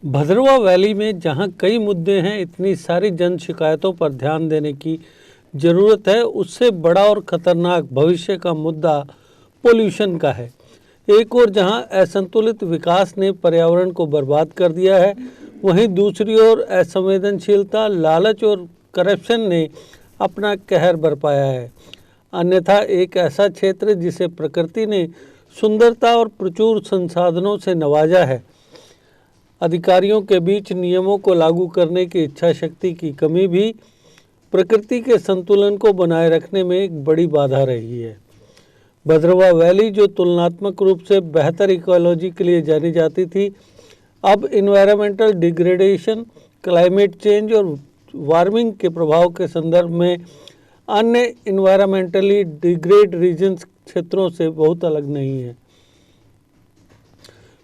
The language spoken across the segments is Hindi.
भद्रवा वैली में जहां कई मुद्दे हैं, इतनी सारी जन शिकायतों पर ध्यान देने की ज़रूरत है। उससे बड़ा और ख़तरनाक भविष्य का मुद्दा पोल्यूशन का है। एक ओर जहां असंतुलित विकास ने पर्यावरण को बर्बाद कर दिया है, वहीं दूसरी ओर असंवेदनशीलता, लालच और करप्शन ने अपना कहर बरपाया है। अन्यथा एक ऐसा क्षेत्र जिसे प्रकृति ने सुंदरता और प्रचुर संसाधनों से नवाजा है, अधिकारियों के बीच नियमों को लागू करने की इच्छा शक्ति की कमी भी प्रकृति के संतुलन को बनाए रखने में एक बड़ी बाधा रही है। भद्रवा वैली, जो तुलनात्मक रूप से बेहतर इकोलॉजी के लिए जानी जाती थी, अब इन्वायरमेंटल डिग्रेडेशन, क्लाइमेट चेंज और वार्मिंग के प्रभाव के संदर्भ में अन्य इन्वायरमेंटली डिग्रेड रीजन्स क्षेत्रों से बहुत अलग नहीं है।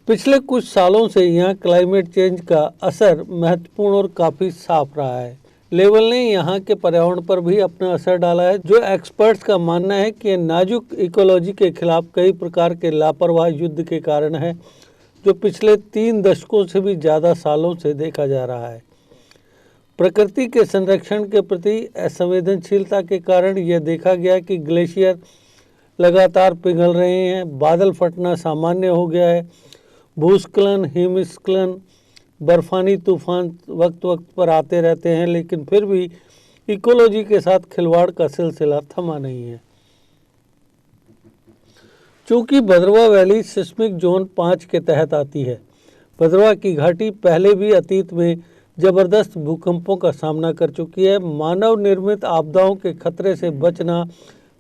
पिछले कुछ सालों से यहाँ क्लाइमेट चेंज का असर महत्वपूर्ण और काफ़ी साफ रहा है। लेवल ने यहाँ के पर्यावरण पर भी अपना असर डाला है, जो एक्सपर्ट्स का मानना है कि नाजुक इकोलॉजी के खिलाफ कई प्रकार के लापरवाह युद्ध के कारण है, जो पिछले 3 दशकों से भी ज़्यादा सालों से देखा जा रहा है। प्रकृति के संरक्षण के प्रति असंवेदनशीलता के कारण यह देखा गया कि ग्लेशियर लगातार पिघल रहे हैं, बादल फटना सामान्य हो गया है, भूस्खलन, हिमस्खलन, बर्फानी तूफान वक्त वक्त पर आते रहते हैं, लेकिन फिर भी इकोलॉजी के साथ खिलवाड़ का सिलसिला थमा नहीं है। चूँकि भद्रवा वैली सिस्मिक जोन 5 के तहत आती है, भद्रवा की घाटी पहले भी अतीत में जबरदस्त भूकंपों का सामना कर चुकी है। मानव निर्मित आपदाओं के खतरे से बचना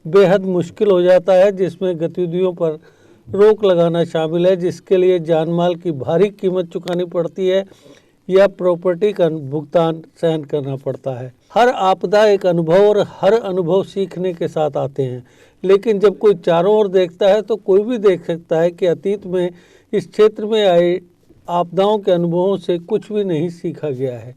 बेहद मुश्किल हो जाता है, जिसमें गतिविधियों पर रोक लगाना शामिल है, जिसके लिए जान माल की भारी कीमत चुकानी पड़ती है या प्रॉपर्टी का भुगतान सहन करना पड़ता है। हर आपदा एक अनुभव और हर अनुभव सीखने के साथ आते हैं, लेकिन जब कोई चारों ओर देखता है तो कोई भी देख सकता है कि अतीत में इस क्षेत्र में आए आपदाओं के अनुभवों से कुछ भी नहीं सीखा गया है।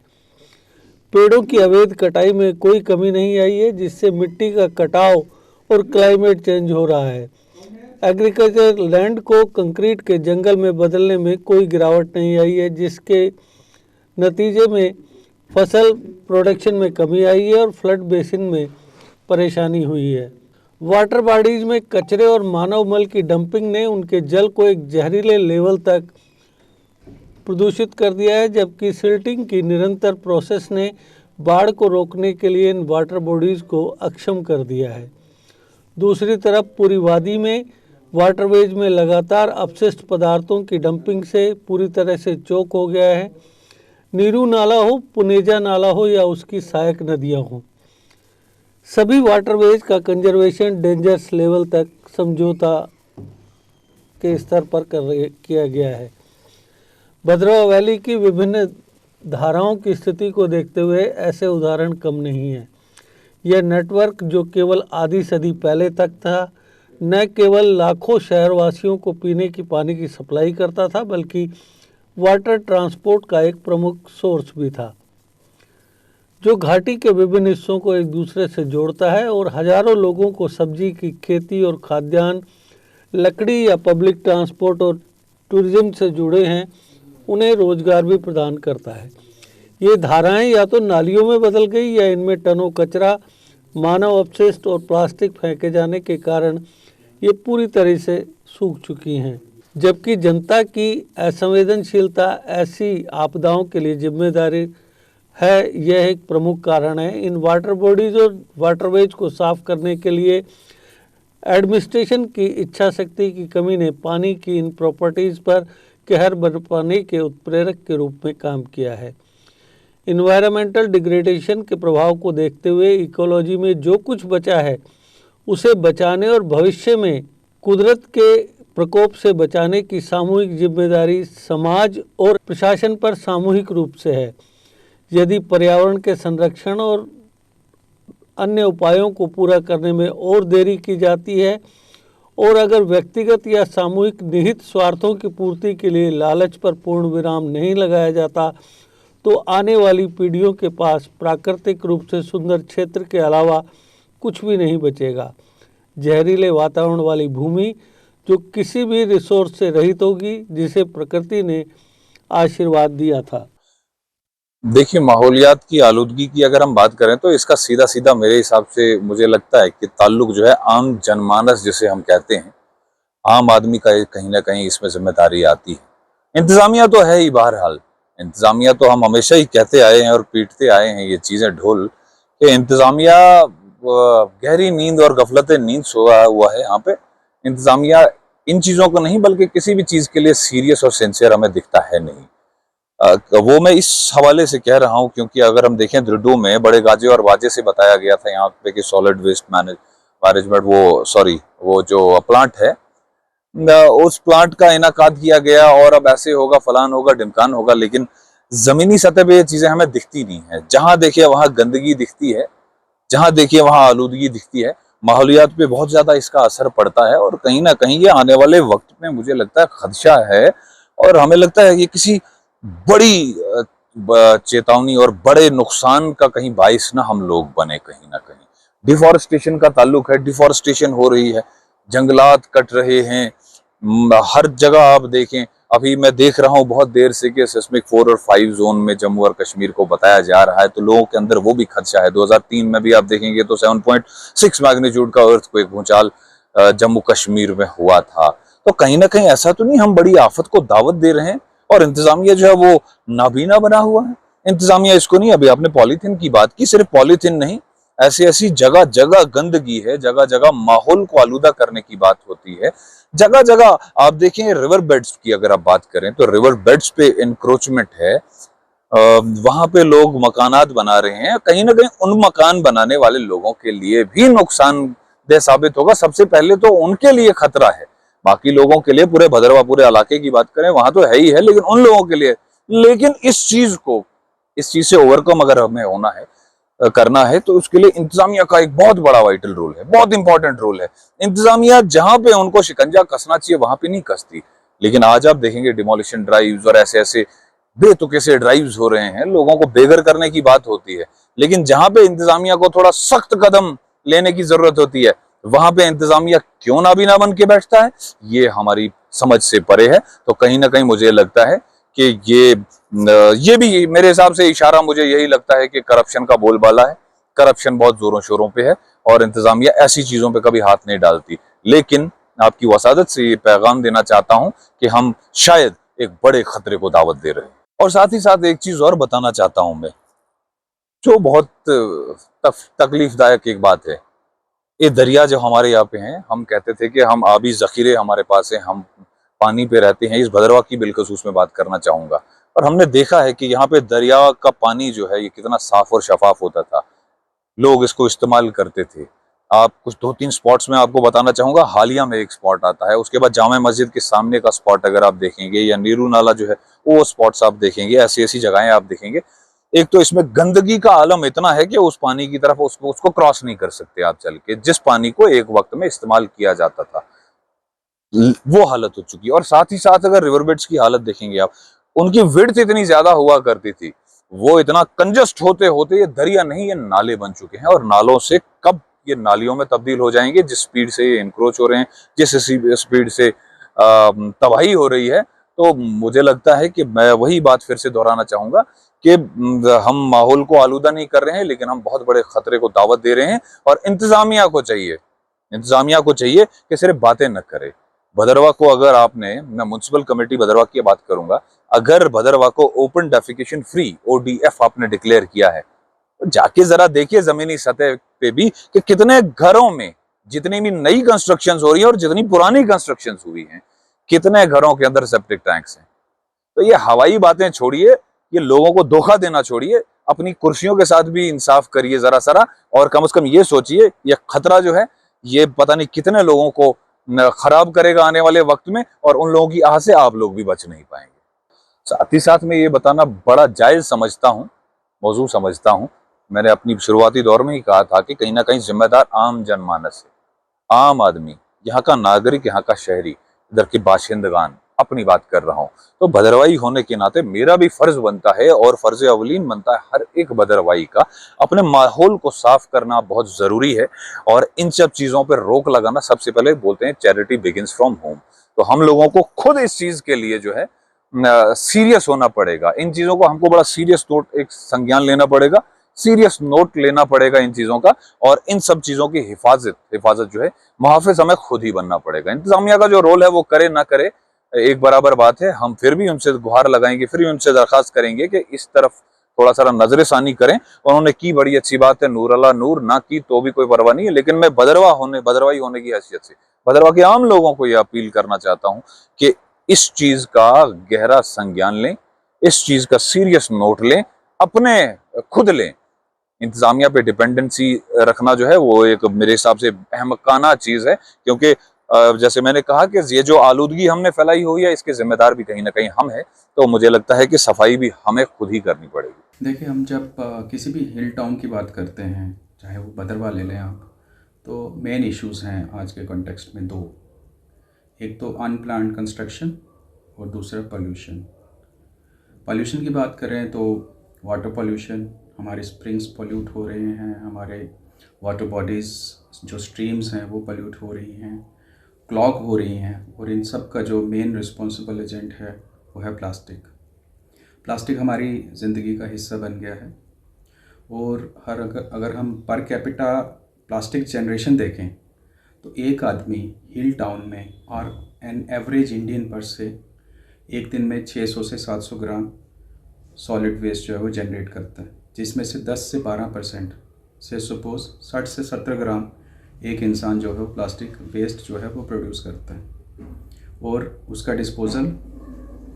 पेड़ों की अवैध कटाई में कोई कमी नहीं आई है, जिससे मिट्टी का कटाव और क्लाइमेट चेंज हो रहा है। एग्रीकल्चर लैंड को कंक्रीट के जंगल में बदलने में कोई गिरावट नहीं आई है, जिसके नतीजे में फसल प्रोडक्शन में कमी आई है और फ्लड बेसिन में परेशानी हुई है। वाटर बॉडीज में कचरे और मानव मल की डंपिंग ने उनके जल को एक जहरीले लेवल तक प्रदूषित कर दिया है, जबकि सिल्टिंग की निरंतर प्रोसेस ने बाढ़ को रोकने के लिए इन वाटर बॉडीज़ को अक्षम कर दिया है। दूसरी तरफ पूरी वादी में वाटरवेज में लगातार अपशिष्ट पदार्थों की डंपिंग से पूरी तरह से चोक हो गया है। नीरू नाला हो, पुनेजा नाला हो या उसकी सहायक नदियां हों, सभी वाटरवेज का कंजर्वेशन डेंजरस लेवल तक समझौता के स्तर पर किया गया है। भद्रवा वैली की विभिन्न धाराओं की स्थिति को देखते हुए ऐसे उदाहरण कम नहीं है। यह नेटवर्क, जो केवल आधी सदी पहले तक था, न केवल लाखों शहरवासियों को पीने की पानी की सप्लाई करता था, बल्कि वाटर ट्रांसपोर्ट का एक प्रमुख सोर्स भी था, जो घाटी के विभिन्न हिस्सों को एक दूसरे से जोड़ता है और हजारों लोगों को सब्जी की खेती और खाद्यान्न, लकड़ी या पब्लिक ट्रांसपोर्ट और टूरिज्म से जुड़े हैं उन्हें रोजगार भी प्रदान करता है। ये धाराएं या तो नालियों में बदल गई या इनमें टनों कचरा, मानव अपशिष्ट और प्लास्टिक फेंके जाने के कारण ये पूरी तरह से सूख चुकी हैं। जबकि जनता की असंवेदनशीलता ऐसी आपदाओं के लिए जिम्मेदारी है, यह एक प्रमुख कारण है। इन वाटर बॉडीज और वाटरवेज को साफ करने के लिए एडमिनिस्ट्रेशन की इच्छा शक्ति की कमी ने पानी की इन प्रॉपर्टीज़ पर कहर बरपाने के उत्प्रेरक के रूप में काम किया है। इन्वायरमेंटल डिग्रेडेशन के प्रभाव को देखते हुए इकोलॉजी में जो कुछ बचा है उसे बचाने और भविष्य में कुदरत के प्रकोप से बचाने की सामूहिक जिम्मेदारी समाज और प्रशासन पर सामूहिक रूप से है। यदि पर्यावरण के संरक्षण और अन्य उपायों को पूरा करने में और देरी की जाती है और अगर व्यक्तिगत या सामूहिक निहित स्वार्थों की पूर्ति के लिए लालच पर पूर्ण विराम नहीं लगाया जाता, तो आने वाली पीढ़ियों के पास प्राकृतिक रूप से सुंदर क्षेत्र के अलावा कुछ भी नहीं बचेगा। जहरीले वातावरण वाली भूमि जो किसी भी रिसोर्स से रहित होगी, जिसे प्रकृति ने आशीर्वाद दिया था। देखिए, माहौलियात की आलूदगी की अगर हम बात करें तो इसका सीधा सीधा मेरे हिसाब से मुझे लगता है कि ताल्लुक जो है आम जनमानस जिसे हम कहते हैं, आम आदमी का कहीं ना कहीं इसमें जिम्मेदारी आती है। इंतजामिया तो है ही, बहरहाल इंतजामिया तो हम हमेशा ही कहते आए हैं और पीटते आए हैं ये चीजें ढोल कि इंतजामिया गहरी नींद और गफलत नींद सोया हुआ है यहाँ पे। इंतजामिया इन चीजों को नहीं बल्कि किसी भी चीज के लिए सीरियस और सिंसियर हमें दिखता है नहीं। वो मैं इस हवाले से कह रहा हूँ क्योंकि अगर हम देखें द्रिडू में बड़े गाजे और बाजे से बताया गया था यहाँ पे कि सॉलिड वेस्ट मैनेजमेंट वो जो प्लांट है, उस प्लांट का इनाकाद किया गया और अब ऐसे होगा, फलान होगा, ढिमकान होगा, लेकिन जमीनी सतह पे ये चीजें हमें दिखती नहीं है। जहां देखिए वहां गंदगी दिखती है, जहां देखिए वहां आलूदगी दिखती है। माहौलियात पे बहुत ज्यादा इसका असर पड़ता है और कहीं ना कहीं ये आने वाले वक्त में मुझे लगता है खदशा है और हमें लगता है ये किसी बड़ी चेतावनी और बड़े नुकसान का कहीं बाइस ना हम लोग बने कहीं ना कहीं। डिफॉरेस्टेशन का ताल्लुक है, डिफॉरेस्टेशन हो रही है, जंगलात कट रहे हैं। हर जगह आप देखें, अभी मैं देख रहा हूं बहुत देर से कि सिस्मिक 4 और 5 जोन में जम्मू और कश्मीर को बताया जा रहा है, तो लोगों के अंदर वो भी खदशा है। 2003 में भी आप देखेंगे तो 7.6 मैग्नीट्यूड का अर्थक्वेक भूचाल जम्मू कश्मीर में हुआ था। तो कहीं ना कहीं ऐसा तो नहीं हम बड़ी आफत को दावत दे रहे हैं और इंतजामिया जो है वो नाबीना बना हुआ है। इंतजामिया इसको नहीं, अभी आपने पॉलीथीन की बात की, सिर्फ पॉलीथीन नहीं, ऐसी ऐसी जगह जगह गंदगी है, जगह जगह माहौल को आलूदा करने की बात होती है। जगह जगह आप देखें रिवर बेड्स की अगर आप बात करें तो रिवर बेड्स पे इंक्रोचमेंट है। वहां पे लोग मकानात बना रहे हैं, कहीं ना कहीं उन मकान बनाने वाले लोगों के लिए भी नुकसानदेह साबित होगा। सबसे पहले तो उनके लिए खतरा है, बाकी लोगों के लिए पूरे भदरवा पूरे इलाके की बात करें वहां तो है ही है, लेकिन उन लोगों के लिए, लेकिन इस चीज से ओवरकम अगर हमें होना है, करना है, तो उसके लिए इंतजामिया का एक बहुत बड़ा वाइटल रोल है, बहुत इंपॉर्टेंट रोल है। इंतजामिया जहां पे उनको शिकंजा कसना चाहिए वहां पे नहीं कसती, लेकिन आज आप देखेंगे डिमोलिशन ड्राइव्स और ऐसे ऐसे बेतुके से ड्राइव्स हो रहे हैं, लोगों को बेघर करने की बात होती है, लेकिन जहां पे इंतजामिया को थोड़ा सख्त कदम लेने की जरूरत होती है वहां पे इंतजामिया क्यों नाबीना बन के बैठता है, ये हमारी समझ से परे है। तो कहीं ना कहीं मुझे लगता है कि ये भी मेरे हिसाब से इशारा मुझे यही लगता है कि करप्शन का बोलबाला है। करप्शन बहुत जोरों शोरों पे है और इंतजामिया ऐसी चीजों पे कभी हाथ नहीं डालती। लेकिन आपकी वसादत से ये पैगाम देना चाहता हूं कि हम शायद एक बड़े खतरे को दावत दे रहे हैं। और साथ ही साथ एक चीज और बताना चाहता हूं मैं, जो बहुत तकलीफदायक एक बात है। ये दरिया जो हमारे यहाँ पे हैं, हम कहते थे कि हम आबी जखीरे हमारे पास है, हम पानी पे रहते हैं। इस भदरवा की बिलखसूस में बात करना चाहूंगा। और हमने देखा है कि यहाँ पे दरिया का पानी जो है ये कितना साफ और शफाफ होता था, लोग इसको इस्तेमाल करते थे। आप कुछ 2-3 स्पॉट्स में आपको बताना चाहूंगा। हालिया में एक स्पॉट आता है, उसके बाद जामा मस्जिद के सामने का स्पॉट अगर आप देखेंगे, या नीरू नाला जो है वो स्पॉट्स आप देखेंगे, ऐसी ऐसी जगहें आप देखेंगे। एक तो इसमें गंदगी का आलम इतना है कि उस पानी की तरफ उसको क्रॉस नहीं कर सकते आप चल के, जिस पानी को एक वक्त में इस्तेमाल किया जाता था वो हालत हो चुकी है। और साथ ही साथ अगर रिवरबेड्स की हालत देखेंगे आप, उनकी विड्थ इतनी ज्यादा हुआ करती थी, वो इतना कंजस्ट होते होते ये दरिया नहीं, ये नाले बन चुके हैं। और नालों से कब ये नालियों में तब्दील हो जाएंगे, जिस स्पीड से ये इंक्रोच हो रहे हैं, जिस स्पीड से तबाही हो रही है। तो मुझे लगता है कि मैं वही बात फिर से दोहराना चाहूंगा कि हम माहौल को आलूदा नहीं कर रहे हैं, लेकिन हम बहुत बड़े खतरे को दावत दे रहे हैं। और इंतजामिया को चाहिए कि सिर्फ बातें न करे। भदरवा को अगर आपने, मैं म्युनिसिपल कमेटी भदरवा की बात करूंगा, अगर भदरवा को ओपन डेफिकेशन फ्री ODF आपने डिक्लेयर किया है, तो जाके जरा देखिए जमीनी सतह पे भी कि कितने घरों में, जितनी भी नई कंस्ट्रक्शंस हो रही है और जितनी पुरानी कंस्ट्रक्शंस हुई हैं, कितने घरों के अंदर सेप्टिक टैंक्स हैं। तो ये हवाई बातें छोड़िए, ये लोगों को धोखा देना छोड़िए, अपनी कुर्सियों के साथ भी इंसाफ करिए जरा सरा। और कम से कम ये सोचिए ये खतरा जो है ये पता नहीं कितने लोगों को खराब करेगा आने वाले वक्त में, और उन लोगों की आह से आप लोग भी बच नहीं पाएंगे। साथ ही साथ मैं ये बताना बड़ा जायज समझता हूँ, मौजू समझता हूँ। मैंने अपनी शुरुआती दौर में ही कहा था कि कहीं ना कहीं जिम्मेदार आम जनमानस है, आम आदमी, यहाँ का नागरिक, यहाँ का शहरी, इधर के बाशिंदगान, अपनी बात कर रहा हूँ। तो भदरवाई होने के नाते मेरा भी फर्ज बनता है और फर्ज अवलीन बनता है हर एक भदरवाई का, अपने माहौल को साफ करना बहुत जरूरी है। और इन सब चीजों पर रोक लगाना, सबसे पहले बोलते हैं चैरिटी बिगिंस फ्रॉम होम, तो हम लोगों को खुद इस चीज के लिए जो है सीरियस होना पड़ेगा। इन चीजों को हमको बड़ा सीरियस नोट, एक संज्ञान लेना पड़ेगा, सीरियस नोट लेना पड़ेगा इन चीजों का। और इन सब चीजों की हिफाजत जो है, मुहाफिज हमें खुद ही बनना पड़ेगा। इंतजामिया का जो रोल है वो करे ना करे एक बराबर बात है। हम फिर भी उनसे गुहार लगाएंगे, फिर भी उनसे दरखास्त करेंगे कि इस तरफ थोड़ा सा नजर सानी करें। उन्होंने की बड़ी अच्छी बात है, नूर अल्लाह नूर, ना की तो भी कोई परवाह नहीं है। लेकिन मैं बदरवाही होने की हैसियत से बदरवा के आम लोगों को यह अपील करना चाहता हूं कि इस चीज का गहरा संज्ञान लें, इस चीज का सीरियस नोट लें, अपने खुद लें। इंतजामिया पे डिपेंडेंसी रखना जो है वो एक मेरे हिसाब से अहमकाना चीज है, क्योंकि जैसे मैंने कहा कि ये जो आलूदगी हमने फैलाई हुई है इसके जिम्मेदार भी कहीं ना कहीं हम हैं। तो मुझे लगता है कि सफाई भी हमें खुद ही करनी पड़ेगी। देखिए, हम जब किसी भी हिल टाउन की बात करते हैं, चाहे वो भद्रवाह ले लें आप, तो मेन इश्यूज़ हैं आज के कॉन्टेक्स्ट में दो। एक तो अनप्लान्ड कंस्ट्रक्शन और दूसरा पोल्यूशन। पोल्यूशन की बात करें तो वाटर पोल्यूशन, हमारे स्प्रिंग्स पोल्यूट हो रहे हैं, हमारे वाटर बॉडीज़ जो स्ट्रीम्स हैं वो पोल्यूट हो रही हैं, क्लॉग हो रही हैं। और इन सब का जो मेन रिस्पॉन्सिबल एजेंट है वो है प्लास्टिक। प्लास्टिक हमारी ज़िंदगी का हिस्सा बन गया है। और अगर हम पर कैपिटा प्लास्टिक जनरेशन देखें तो एक आदमी हिल टाउन में और एन एवरेज इंडियन पर से एक दिन में 600 से 700 ग्राम सॉलिड वेस्ट जो है वो जनरेट करता है, जिसमें से 10 से 12% से सपोज 60 से 70 ग्राम एक इंसान जो है वो प्लास्टिक वेस्ट जो है वो प्रोड्यूस करता है। और उसका डिस्पोज़ल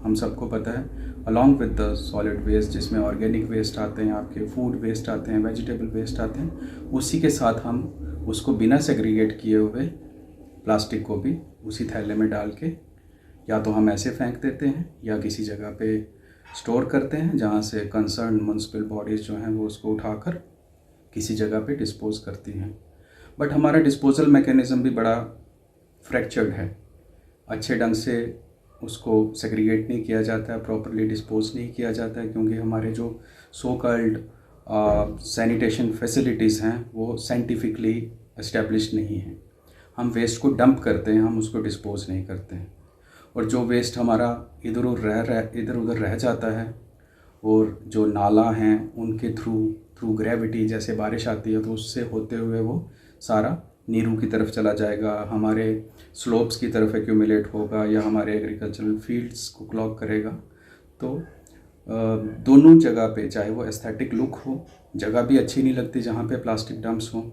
हम सबको पता है, along with the solid waste, जिसमें ऑर्गेनिक वेस्ट आते हैं, आपके फूड वेस्ट आते हैं, वेजिटेबल वेस्ट आते हैं, उसी के साथ हम उसको बिना सेग्रीगेट किए हुए प्लास्टिक को भी उसी थैले में डाल के या तो हम ऐसे फेंक देते हैं या किसी जगह पे स्टोर करते हैं, जहाँ से कंसर्न म्युनिसिपल बॉडीज़ जो हैं वो उसको उठाकर किसी जगह पे डिस्पोज करती हैं। बट हमारा डिस्पोजल मैकेनिज़्म भी बड़ा फ्रैक्चर्ड है। अच्छे ढंग से उसको सेग्रीगेट नहीं किया जाता है, प्रॉपरली डिस्पोज नहीं किया जाता है, क्योंकि हमारे जो सो कॉल्ड सैनिटेशन फैसिलिटीज़ हैं वो साइंटिफिकली एस्टेब्लिश्ड नहीं हैं। हम वेस्ट को डंप करते हैं, हम उसको डिस्पोज नहीं करते हैं। और जो वेस्ट हमारा इधर उधर रह जाता है, और जो नाला हैं उनके थ्रू ग्रेविटी, जैसे बारिश आती है तो उससे होते हुए वो सारा नीरू की तरफ चला जाएगा, हमारे स्लोप्स की तरफ एक्यूमुलेट होगा या हमारे एग्रीकल्चरल फील्ड्स को क्लॉग करेगा। तो दोनों जगह पे, चाहे वो एस्थेटिक लुक हो, जगह भी अच्छी नहीं लगती जहाँ पे प्लास्टिक डंप्स हों।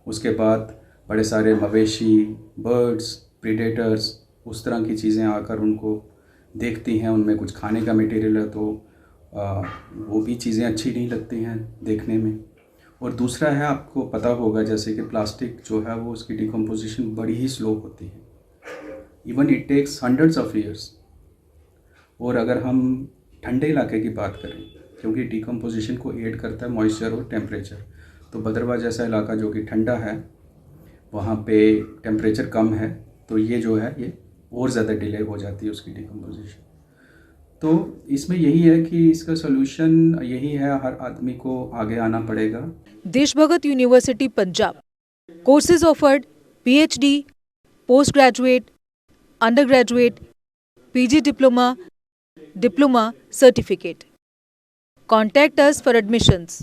उसके बाद बड़े सारे मवेशी, बर्ड्स, प्रीडेटर्स, उस तरह की चीज़ें आकर उनको देखती हैं, उनमें कुछ खाने का मटेरियल है तो वो भी चीज़ें अच्छी नहीं लगती हैं देखने में। और दूसरा है, आपको पता होगा जैसे कि प्लास्टिक जो है वो उसकी डिकम्पोजिशन बड़ी ही स्लो होती है, even it takes hundreds of years. और अगर हम ठंडे इलाके की बात करें, क्योंकि डिकम्पोजिशन को एड करता है मॉइस्चर और टेम्परेचर, तो भद्रवाह जैसा इलाका जो कि ठंडा है, वहाँ पे टेम्परेचर कम है, तो ये जो है ये और ज़्यादा डिले हो जाती है उसकी डिकम्पोजिशन। तो इसमें यही है कि इसका सोल्यूशन यही है, हर आदमी को आगे आना पड़ेगा। Deshbhagat university Punjab, courses offered PhD, post graduate, under graduate, PG diploma, diploma certificate. Contact us for admissions.